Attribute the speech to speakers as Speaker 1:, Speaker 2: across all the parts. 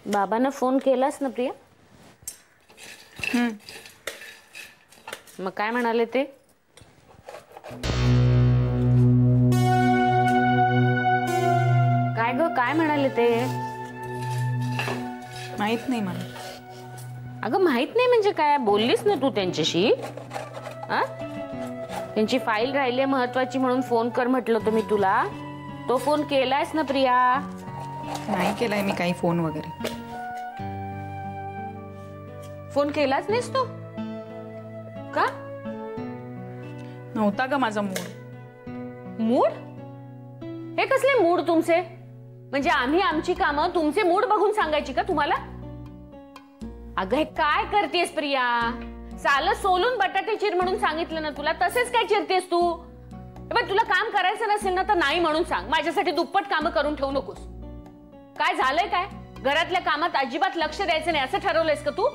Speaker 1: बाबांना फोन केलास ना प्रिया? मग काय म्हणाले ते? काय ग, काय म्हणाले ते?
Speaker 2: माहित नाही मला.
Speaker 1: अगं माहित नाही म्हणजे काय? बोललीस ना तू त्यांच्याशी? त्यांची फाईल राहिली महत्वाची म्हणून फोन कर म्हटलं होतं मी तुला. तो फोन केलायस ना प्रिया?
Speaker 2: नाही केलाय मी काही फोन वगैरे.
Speaker 1: फोन केलाच नाहीस तू का?
Speaker 2: नव्हता ग माझा मूड.
Speaker 1: मूड? हे कसले मूड तुमचे? म्हणजे आम्ही आमची कामं तुमचे मूड बघून सांगायची का तुम्हाला? अगं हे काय करतेस प्रिया? सालं सोलून बटाटे चिर म्हणून सांगितलं ना तुला, तसेच काय चिरतेस तू? तुला काम करायचं नसेल ना तर नाही म्हणून सांग. माझ्यासाठी दुप्पट कामं करून ठेवू नकोस. काय झालंय काय? घरातल्या कामात अजिबात लक्ष द्यायचं नाही असं ठरवलंयस का तू?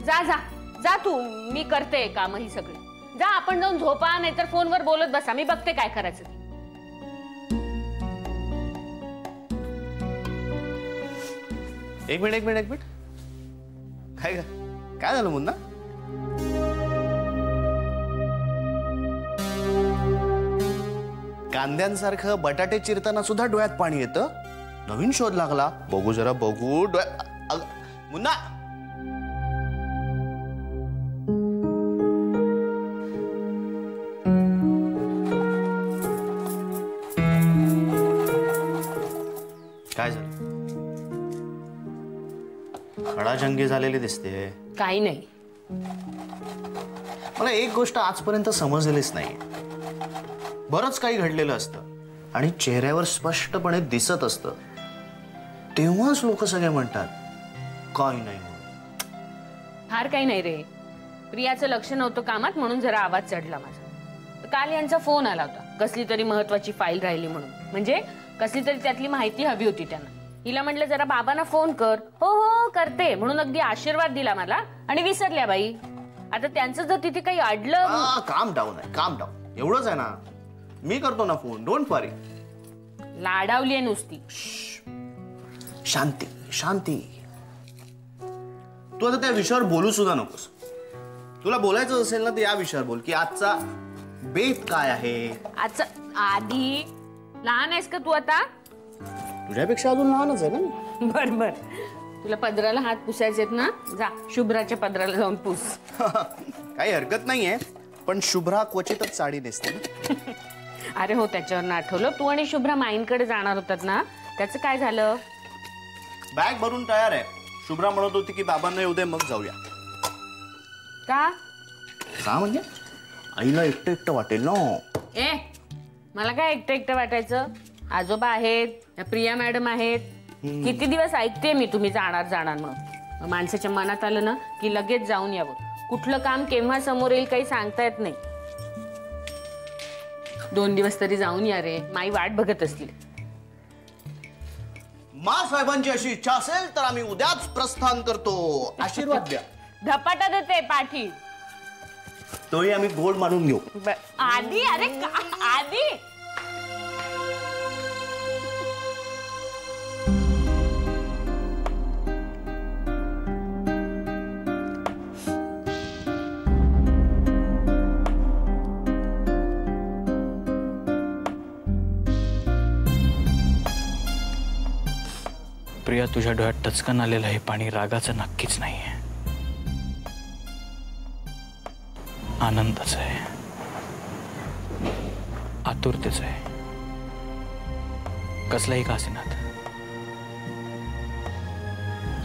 Speaker 1: जा जा जा तू, मी करते काम ही सगळी. जा आपण जाऊन झोपा, नाहीतर फोनवर बोलत बसा. मी बघते काय करायचं ते.
Speaker 3: एक मिनिट. काय झालं मुन्ना? कांद्यांसारखं बटाटे चिरताना सुद्धा डोळ्यात पाणी येतं. नवीन शोध लागला. बघू जरा बघू. मुन्ना, काय झालं? खडाजंगी झालेली दिसते.
Speaker 1: काही नाही.
Speaker 3: मला एक गोष्ट आजपर्यंत समजलेलीच नाही. बरंच काही घडलेलं असतं आणि चेहऱ्यावर स्पष्टपणे दिसत असतं, तेव्हाच लोक सगळे म्हणतात काही नाही.
Speaker 1: फार काही नाही रे. प्रियाचं लक्ष नव्हतं कामात म्हणून जरा आवाज चढला माझा. काल यांचा फोन आला होता, कसली तरी महत्वाची फाईल राहिली म्हणून. म्हणजे कसली तरी त्यातली माहिती हवी होती त्यांना. हिला म्हटलं जरा बाबांना फोन कर. हो हो करते म्हणून अगदी आशीर्वाद दिला मला आणि विसरल्या बाई. आता त्यांचं जर तिथे काही अडलं.
Speaker 3: काम डाऊन आहे, काम डाऊन. एवढंच आहे ना, मी करतो ना फोन. डोंट वरी.
Speaker 1: लाडावली आहे नुसती.
Speaker 3: शांती शांती. तू आता त्या विषयावर बोलू सुद्धा नकोस. तुला बोलायचं असेल ना तर या विषयावर बोल की आजचा बेत काय आहे.
Speaker 1: आजचा आधी लहान आहेस का तू आता?
Speaker 3: तुझ्यापेक्षा अजून लहानच आहे ना.
Speaker 1: बर बर. तुला पदराला हात पुसायचेत ना, जा शुभ्राच्या पदराला जाऊन पुस.
Speaker 3: काही हरकत नाहीये, पण शुभ्रा क्वचितच साडी नेसते.
Speaker 1: अरे हो, त्याच्यावर आठवलं. तू आणि शुभ्रा माईंकडे जाणार होतात ना, त्याचं काय झालं?
Speaker 3: बॅग भरून तयार आहे. शुभ्रा म्हणत होती की बाबांना येऊ दे मग जाऊया.
Speaker 1: का?
Speaker 3: का म्हणजे आईला एकटं एकटं वाटेल ना.
Speaker 1: ए मला काय एकटं एकटं वाटायचं? आजोबा आहेत, प्रिया मॅडम आहेत. किती दिवस ऐकते मी तुम्ही जाणार जाणार म्हणून. माणसाच्या मनात आलं ना की लगेच जाऊन यावं. कुठलं काम केव्हा समोर येईल काही सांगता येत नाही. 2 दिवस तरी जाऊन या रे. माई वाट बघत असतील.
Speaker 3: मा साहेबांची अशी इच्छा असेल तर आम्ही उद्याच प्रस्थान करतो. आशीर्वाद द्या.
Speaker 1: धपाटा देते पाठी.
Speaker 3: तोही आम्ही गोड मानून घेऊ.
Speaker 1: आधी अरे आधी
Speaker 4: प्रिया, तुझ्या डोळ्यात टचकन आलेलं हे पाणी रागाचं नक्कीच नाहीये. आनंदाचं आहे, आतुरतेचं आहे. कसलाही का असेनात,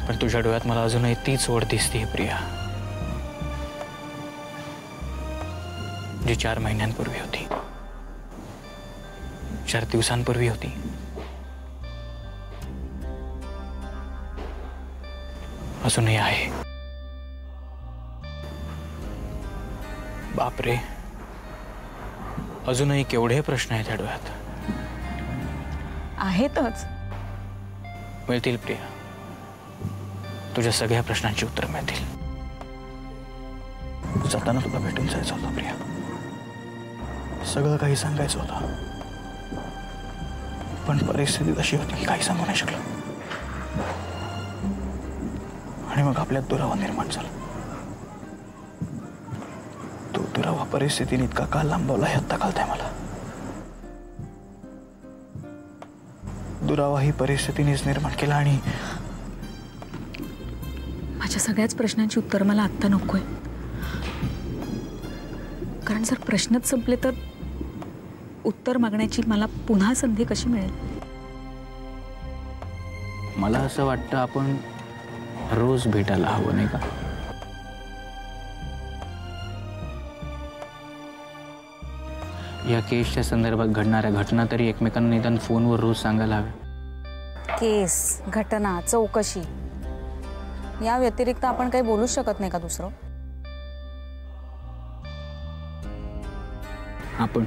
Speaker 4: पण तुझ्या डोळ्यात मला अजूनही तीच ओढ दिसते प्रिया, जी 4 महिन्यांपूर्वी होती, 4 दिवसांपूर्वी होती. अजूनही आहे. बापरे, अजूनही केवढे प्रश्न आहेत त्या डोळ्यात.
Speaker 2: आहेतच.
Speaker 4: मिळतील प्रिया, तुझ्या सगळ्या प्रश्नांची उत्तर मिळतील. जाताना तुला भेटून जायचं होतं प्रिया. सगळं काही सांगायचं होतं. पण परिस्थिती तशी होती की काही सांगू नाही शकलो. आणि मग आपल्यात दुरावा निर्माण झाला. तो दुरावा परिस्थितीने इतका काळ लांबवला हे आत्ता कळतंय मला. दुरावा ही परिस्थितीनेच निर्माण केला. आणि
Speaker 2: माझ्या सगळ्याच प्रश्नांची उत्तर मला आत्ता नकोय. कारण जर प्रश्नच संपले तर उत्तर मागण्याची मला पुन्हा संधी कशी मिळेल?
Speaker 4: मला असं वाटतं आपण रोज भेटायला हवं, नाही का? या केसच्या संदर्भात घडणाऱ्या घटना तरी एकमेकांना निदान फोनवर रोज सांगायला हव्या.
Speaker 5: केस, घटना, चौकशी या व्यतिरिक्त आपण काही बोलू शकत नाही का दुसरं?
Speaker 4: आपण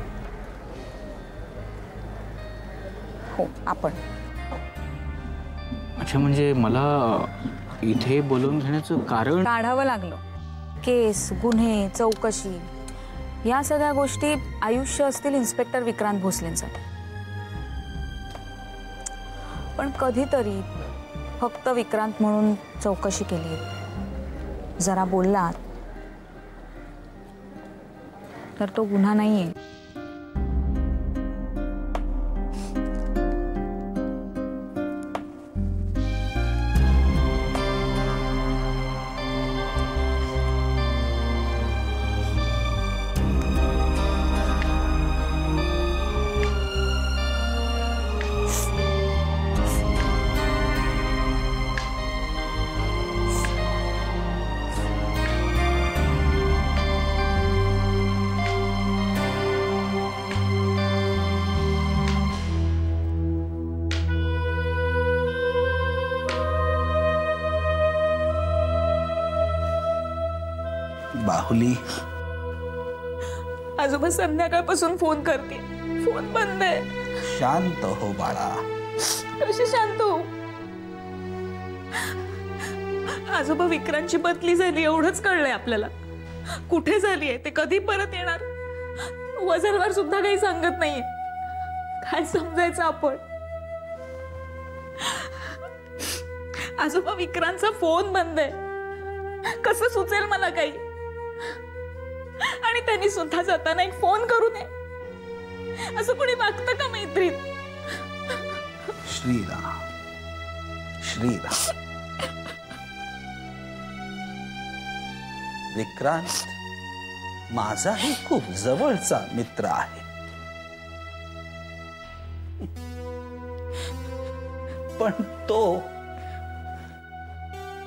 Speaker 5: हो, आपण.
Speaker 4: अच्छा, म्हणजे मला इथे बोलवून घेण्याचं कारण
Speaker 5: काढावं लागलं. केस, गुन्हे, चौकशी या सगळ्या गोष्टी आयुष्य असतील इन्स्पेक्टर विक्रांत भोसलेंसाठी. पण कधीतरी फक्त विक्रांत म्हणून चौकशी केली, जरा बोललात तर तो गुन्हा नाहीये.
Speaker 6: बाहुली,
Speaker 2: आजोबा संध्याकाळपासून फोन करते, फोन बंद आहे.
Speaker 6: शांत हो बाळा.
Speaker 2: कशी शांत हो? आजोबा विक्रांतची बदली झाली एवढंच कळलंय आपल्याला. कुठे झाली आहे, ते कधी परत येणार, वजनवर सुद्धा काही सांगत नाहीये. काय समजायचं आपण? आजोबा विक्रांतचा फोन बंद आहे, कसं सुचेल मला काही? आणि त्यांनी सुद्धा जाताना एक फोन करू नये असं कोणी वागतं का मैत्रीत?
Speaker 6: श्रीराम, श्रीराम. विक्रांत माझाही खूप जवळचा मित्र आहे, पण तो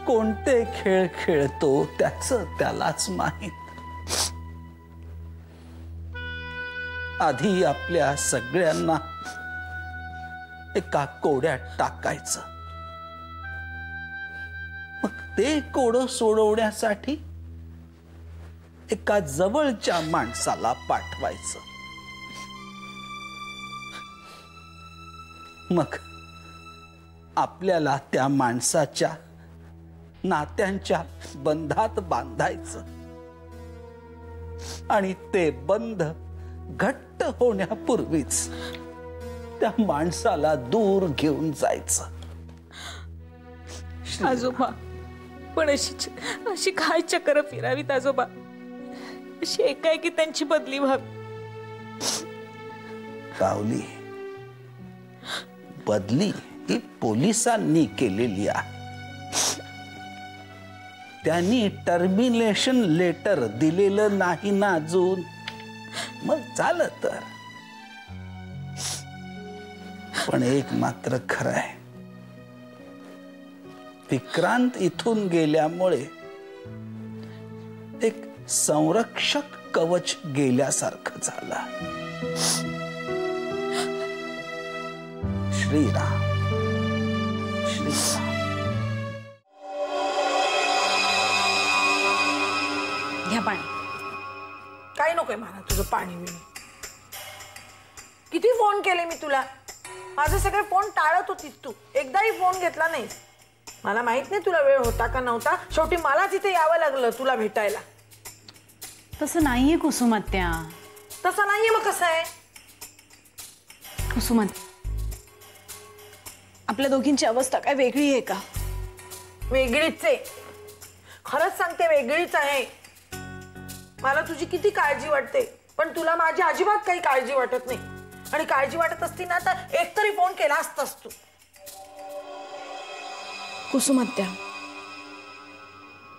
Speaker 6: कोणते खेळ खेळतो त्याचं त्यालाच माहित. आधी आपल्या सगळ्यांना एका कोड्यात टाकायचं, मग ते कोडं सोडवण्यासाठी एका जवळच्या माणसाला पाठवायचं. मग आपल्याला त्या माणसाच्या नात्यांच्या बंधात बांधायचं आणि ते बंध घट्ट होण्यापूर्वीच त्या माणसाला दूर घेऊन जायचं.
Speaker 2: आजोबा, पण अशी काय चक्र फिरावीत आजोबा? अशी एकाएकी त्यांची बदली व्हावी?
Speaker 6: बाहुली, बदली ही पोलिसांनी केलेली आहे. त्यांनी टर्मिनेशन लेटर दिलेलं नाही ना अजून. मग झालं तर. पण एक मात्र खरं आहे, विक्रांत इथून गेल्यामुळे एक संरक्षक कवच गेल्यासारखं झालं. श्रीराम, श्रीराम.
Speaker 7: घ्या पाणी. काय नकोय मला तुझं पाणी बिणी. किती फोन केले मी तुला, माझे सगळे फोन टाळत होतीस तू, एकदाही फोन घेतला नाहीस. मला माहित नाही तुला वेळ होता का नव्हता, शेवटी मला तिथे यावं लागलं तुला भेटायला.
Speaker 8: तसं नाहीये कुसुमात्या.
Speaker 7: तसं नाहीये मग कसं आहे?
Speaker 8: कुसुमात, आपल्या दोघींची अवस्था काय वेगळी आहे का?
Speaker 7: वेगळीच आहे, खरंच सांगते वेगळीच आहे. मला तुझी किती काळजी वाटते, पण तुला माझी अजिबात काही काळजी वाटत नाही. आणि काळजी वाटत असती ना तर एकतरी फोन केला असतास तू.
Speaker 8: कुसुमात्या,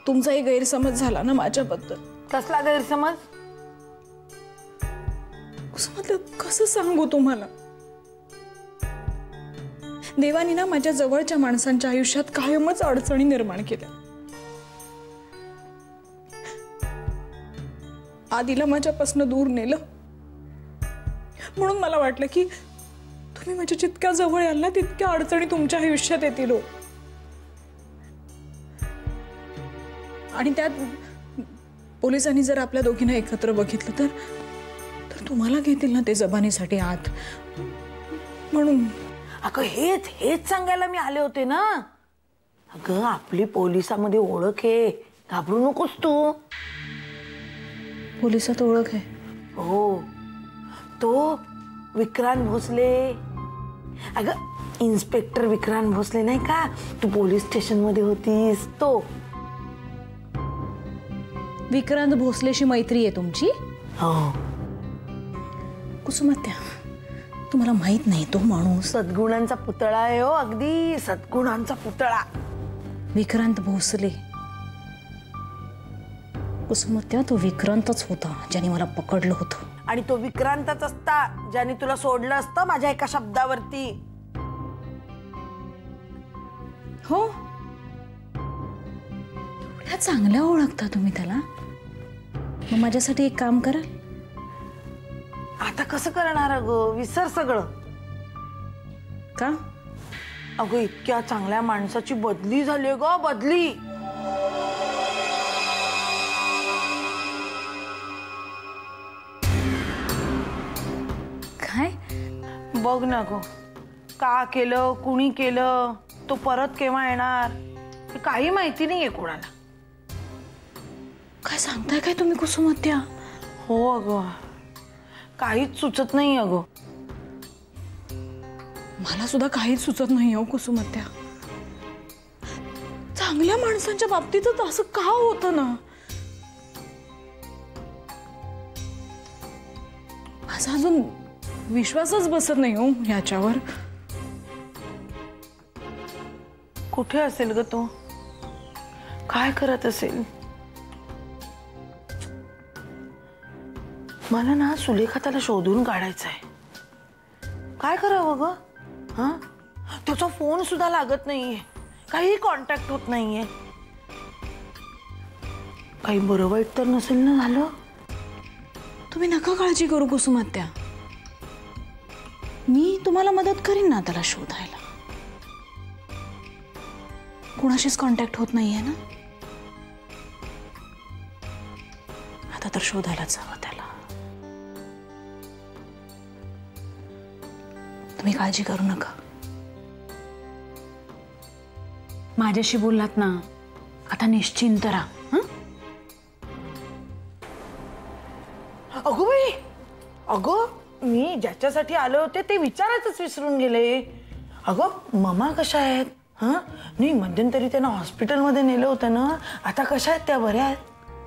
Speaker 8: तुमचाही गैरसमज झाला ना माझ्याबद्दल.
Speaker 7: कसला गैरसमज?
Speaker 8: कुसुमात्या, कसं सांगू तुम्हाला? देवानी ना माझ्या जवळच्या माणसांच्या आयुष्यात कायमच अडचणी निर्माण केल्या. आधीला माझ्यापासून दूर नेलं, म्हणून मला वाटलं की तुम्ही माझ्या जितक्या जवळ याल ना तितक्या अडचणी तुमच्या आयुष्यात येतील. आणि त्यात पोलिसांनी जर आपल्या दोघींना एकत्र बघितलं तर तुम्हाला घेतील ना ते जबानीसाठी आत. म्हणून
Speaker 7: अगं हेच सांगायला मी आले होते ना. अगं आपली पोलिसामध्ये ओळख आहे, घाबरू नकोस तू.
Speaker 8: पोलिसात ओळख आहे?
Speaker 7: हो, तो विक्रांत भोसले. अगं इन्स्पेक्टर विक्रांत भोसले नाही का, तू पोलीस स्टेशन मध्ये होतीस तो.
Speaker 8: विक्रांत भोसलेशी मैत्री आहे तुमची?
Speaker 7: हो.
Speaker 8: कुसुमात्या, तुम्हाला माहित नाही तो माणूस
Speaker 7: सद्गुणांचा पुतळा आहे. हो, अगदी सद्गुणांचा पुतळा.
Speaker 8: विक्रांत भोसले. कुसुमात्या, तो विक्रांतच होता ज्याने मला पकडलं होतं.
Speaker 7: आणि तो विक्रांतच असता ज्याने तुला सोडलं असतं माझ्या एका शब्दावरती.
Speaker 8: हो, एवढ्या चांगल्या ओळखता तुम्ही त्याला. मग माझ्यासाठी एक काम कराल?
Speaker 7: आता कसं करणार अगं, विसर सगळं.
Speaker 8: का?
Speaker 7: अगं इतक्या चांगल्या माणसाची बदली झाली ग, बदली.
Speaker 8: काय?
Speaker 7: बघ ना गो, का केलं, कुणी केलं, तो परत केव्हा येणार हे काही माहिती नाहीये कोणाला.
Speaker 8: काय सांगताय काय तुम्ही कुसुमात्या?
Speaker 7: हो अगं, काहीच सुचत नाही अगं.
Speaker 8: मला सुद्धा काहीच सुचत नाही हो कुसुमात्या. चांगल्या माणसांच्या बाबतीतच असं का होतं ना? माझा अजून विश्वासच बसत नाही हो ह्याच्यावर.
Speaker 7: कुठे असेल ग तो, काय करत असेल? मला ना सुलेखा त्याला शोधून काढायचा आहे. काय करावं ग? हा, त्याचा फोन सुद्धा लागत नाहीये, काही कॉन्टॅक्ट होत नाहीये. काही बरं वाईट तर नसेल ना झालं?
Speaker 8: तुम्ही नका काळजी करू कुसुमात्या, मी तुम्हाला मदत करीन ना त्याला शोधायला. कुणाशीच कॉन्टॅक्ट होत नाहीये ना आता, तर शोधायलाच हवं त्याला. तुम्ही काळजी करू नका. माझ्याशी बोललात ना, आता निश्चिंत राहा.
Speaker 7: अगो बाई, अगं मी ज्याच्यासाठी आले होते ते विचारायचंच विसरून गेले. अगं ममा कशा आहेत? हा नाही, मध्यंतरी त्यांना हॉस्पिटलमध्ये नेलं होतं ना, आता कशा आहेत त्या? बऱ्या आहेत?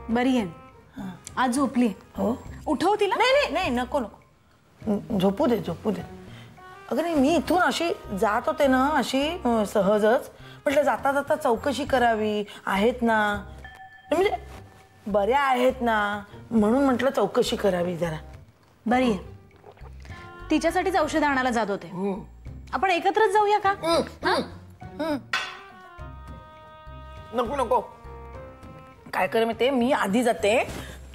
Speaker 8: बरी आहे, आज झोपली.
Speaker 7: हो,
Speaker 8: उठव तिला.
Speaker 7: नाही नाही नाही, नको नको, झोपू दे झोपू दे. अगं नाही, मी इथून अशी जात होते ना, अशी सहजच म्हटलं जाता जाता चौकशी करावी, आहेत ना, म्हणजे बऱ्या आहेत ना, म्हणून म्हटलं चौकशी करावी जरा.
Speaker 8: बरी आहे, तिच्यासाठीच औषध आणायला जात होते. आपण एकत्रच जाऊया का?
Speaker 7: नको नको, काय कर ते, मी आधी जाते,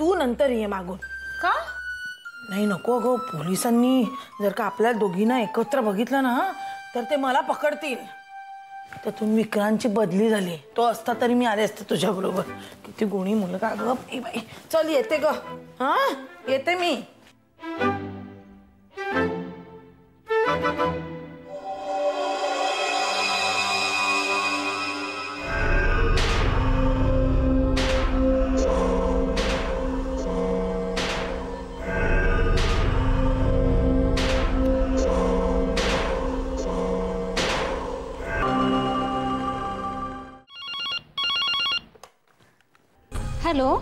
Speaker 7: तू नंतर ये मागून.
Speaker 8: का?
Speaker 7: नाही नको अगं, पोलिसांनी जर का आपल्या दोघींना एकत्र बघितलं ना तर ते मला पकडतील. त्यातून विक्रांतची बदली झाली, तो असता तरी मी आले असते तुझ्या बरोबर. किती गुणी मुलगा ग बाई. चल येते ग, हा येते मी.
Speaker 5: हॅलो,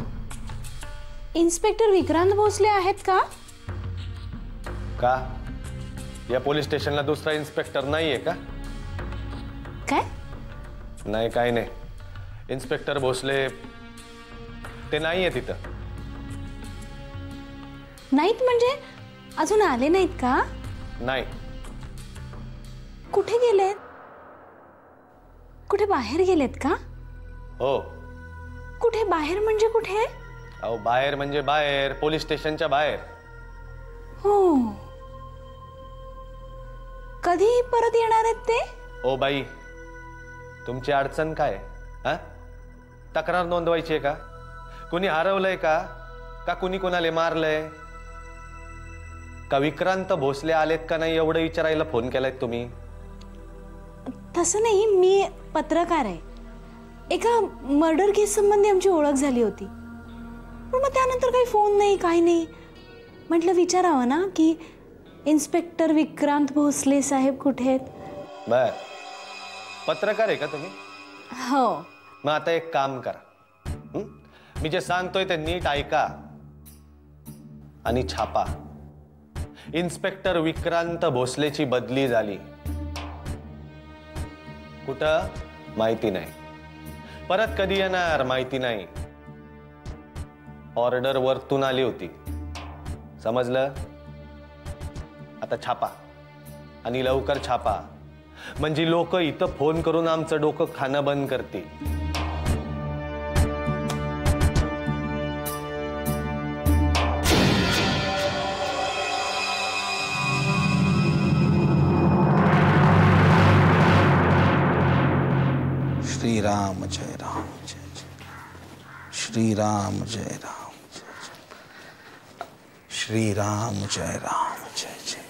Speaker 5: इन्स्पेक्टर विक्रांत भोसले आहेत का?
Speaker 9: का या पोलीस स्टेशनला दुसरा इन्स्पेक्टर नाहीये का?
Speaker 5: काय?
Speaker 9: नाही, काही नाही. इन्स्पेक्टर भोसले ते नाहीये तिथं.
Speaker 5: नाहीत म्हणजे अजून आले नाहीत का?
Speaker 9: नाही.
Speaker 5: कुठे गेलेत? कुठे बाहेर गेलेत का?
Speaker 9: हो.
Speaker 5: कुठे बाहेर म्हणजे कुठे?
Speaker 9: अहो, बाहेर म्हणजे बाहेर, पोलीस स्टेशनच्या बाहेर.
Speaker 5: हो. कधी परत येणार आहेत ते?
Speaker 9: ओ बाई, तुमची अडचण काय? हा, तक्रार नोंदवायची आहे का? कुणी हरवलंय का? का कुणी कोणाला मारलंय? का विक्रांत भोसले आलेत का नाही एवढं विचारायला फोन केलाय तुम्ही?
Speaker 5: तसं नाही, मी पत्रकार आहे. एका मर्डर केस संबंधी आमची ओळख झाली होती, पण मग त्यानंतर काही फोन नाही, काही नाही. म्हटलं विचारावं ना की इन्स्पेक्टर विक्रांत भोसले साहेब कुठे आहेत.
Speaker 9: बर, पत्रकार आहे का तुम्ही?
Speaker 5: हो.
Speaker 9: मग आता एक काम करा, मी जे सांगतोय ते नीट ऐका आणि छापा. इन्स्पेक्टर विक्रांत भोसलेची बदली झाली. कुठं माहिती नाही, परत कधी येणार माहिती नाही. ऑर्डर वरतून आली होती, समजलं? आता छापा आणि लवकर छापा, म्हणजे लोक इथं फोन करून आमचं डोकं खाणं बंद करतील.
Speaker 6: श्री राम जय राम जय जय, श्री राम जय राम जय जय, श्री राम जय राम जय जय,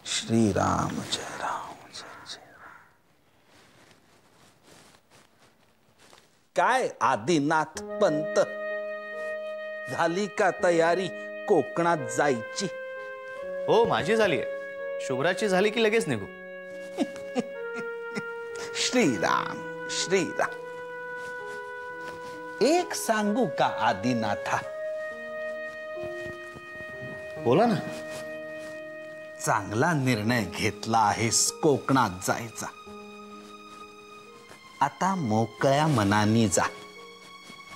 Speaker 6: श्री राम जय राम जय जय. काय आदिनाथ पंत, झाली का तयारी कोकणात जायची?
Speaker 3: हो, माझी झाली आहे. शुभ्राची झाली की लगेच निघू.
Speaker 6: श्रीराम श्रीराम. एक सांगू का आदिनाथा?
Speaker 3: बोला ना.
Speaker 6: चांगला निर्णय घेतला आहेस कोकणात जायचा. आता मोकळ्या मनाने जा,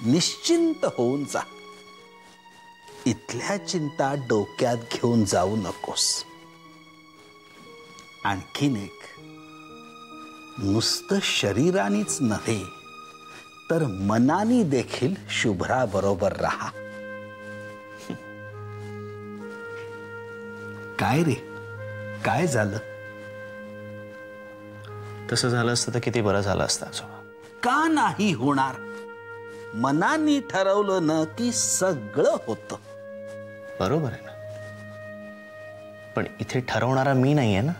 Speaker 6: निश्चिंत होऊन जा. इथल्या चिंता डोक्यात घेऊन जाऊ नकोस. आणखीन एक, नुसतं शरीरानेच नव्हे तर मनाने देखील शुभ्रा बरोबर राहा. काय रे, काय झालं?
Speaker 3: तसं झालं असतं तर किती बरं झालं असतं आजोबा.
Speaker 6: का नाही होणार? मनाने ठरवलं ना की सगळं होतं.
Speaker 3: बरोबर आहे ना, पण इथे ठरवणारा मी नाहीये ना.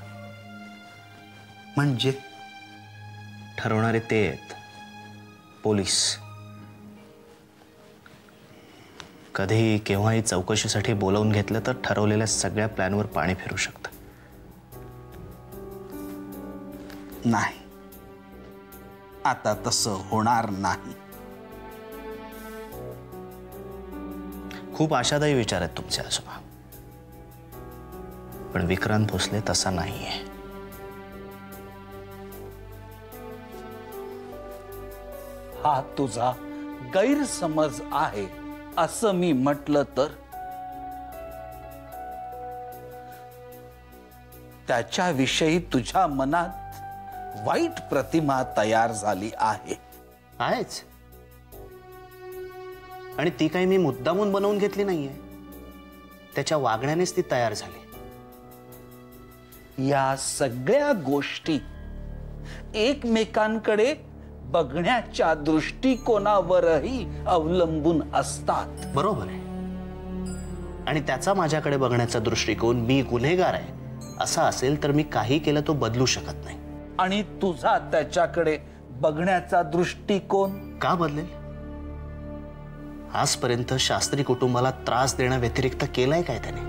Speaker 6: म्हणजे
Speaker 3: ठरवणारे ते आहेत, पोलीस. कधीही केव्हाही चौकशीसाठी बोलावून घेतलं तर ठरवलेल्या सगळ्या प्लॅनवर पाणी फिरू शकतं.
Speaker 6: नाही, आता तसं होणार नाही.
Speaker 3: खूप आशादायी विचार आहेत तुमचे आजोबा, पण विक्रांत भोसले तसा नाहीये.
Speaker 6: हा तुझा गैरसमज आहे असं मी म्हटलं तर? त्याच्याविषयी तुझ्या मनात वाईट प्रतिमा तयार झाली आहे.
Speaker 3: आहेच, आणि ती काही मी मुद्दामून बनवून घेतली नाहीये. त्याच्या वागण्यानेच ती तयार झाली.
Speaker 6: या सगळ्या गोष्टी एकमेकांकडे बघण्याच्या दृष्टिकोनावरही अवलंबून असतात.
Speaker 3: बरोबर आहे, आणि त्याचा माझ्याकडे बघण्याचा दृष्टिकोन मी गुन्हेगार आहे असा असेल तर मी काही केलं तो बदलू शकत नाही.
Speaker 6: आणि तुझा त्याच्याकडे बघण्याचा दृष्टिकोन
Speaker 3: का बदलेल? आजपर्यंत शास्त्री कुटुंबाला त्रास देण्याव्यतिरिक्त केलाय काय त्याने?